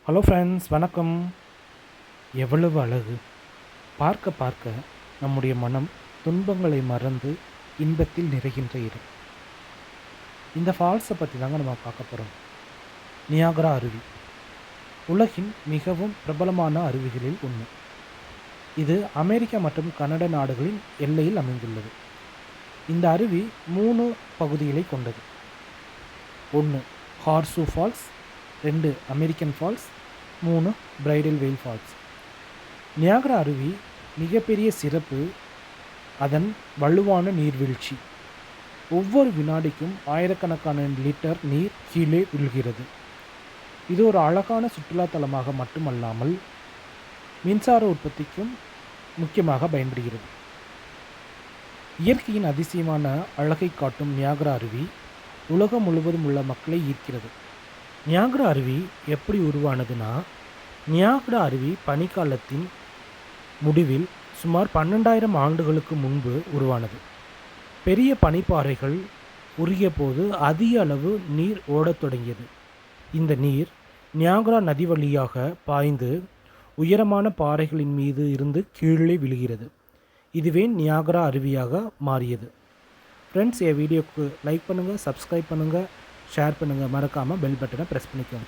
Hello friends, வணக்கம். எவ்வளவு அழகு! பார்க்க பார்க்க நம்முடைய மனம் துன்பங்களை மறந்து இன்பத்தில் நிறைகின்ற இடம். இந்த ஃபால்ஸை பற்றி தாங்க நம்ம பார்க்க போகிறோம். நியாகரா அருவி உலகின் மிகவும் பிரபலமான அருவிகளில் ஒன்று. இது அமெரிக்கா மற்றும் கனடா நாடுகளின் எல்லையில் அமைந்துள்ளது. இந்த அருவி 3 பகுதிகளை கொண்டது. 1 ஹார்சூ ஃபால்ஸ், 2 அமெரிக்கன் ஃபால்ஸ், 3 பிரைடல் வெயில் ஃபால்ஸ். நியாகரா அருவி மிகப்பெரிய சிறப்பு அதன் வலுவான நீர்வீழ்ச்சி. ஒவ்வொரு வினாடிக்கும் ஆயிரக்கணக்கான லிட்டர் நீர் கீழே விழுகிறது. இது ஒரு அழகான சுற்றுலாத்தலமாக மட்டுமல்லாமல் மின்சார உற்பத்திக்கும் முக்கியமாக பயன்படுகிறது. இயற்கையின் அதிசயமான அழகை காட்டும் நியாகரா அருவி உலகம் முழுவதும் உள்ள மக்களை ஈர்க்கிறது. நியாகரா அருவி எப்படி உருவானதுன்னா, நியாகரா அருவி பனிக்காலத்தின் முடிவில் சுமார் 12,000 ஆண்டுகளுக்கு முன்பு உருவானது. பெரிய பனிப்பாறைகள் உருகிய போது அதிக அளவு நீர் ஓடத் தொடங்கியது. இந்த நீர் நியாகரா நதி வழியாக பாய்ந்து உயரமான பாறைகளின் மீது இருந்து கீழே விழுகிறது. இதுவே நியாகரா அருவியாக மாறியது. ஃப்ரெண்ட்ஸ், என் வீடியோக்கு லைக் பண்ணுங்கள், சப்ஸ்கிரைப் பண்ணுங்கள், ஷேர் பண்ணுங்கள். மறக்காமல் பெல் பட்டனை ப்ரெஸ் பண்ணிக்கோங்க.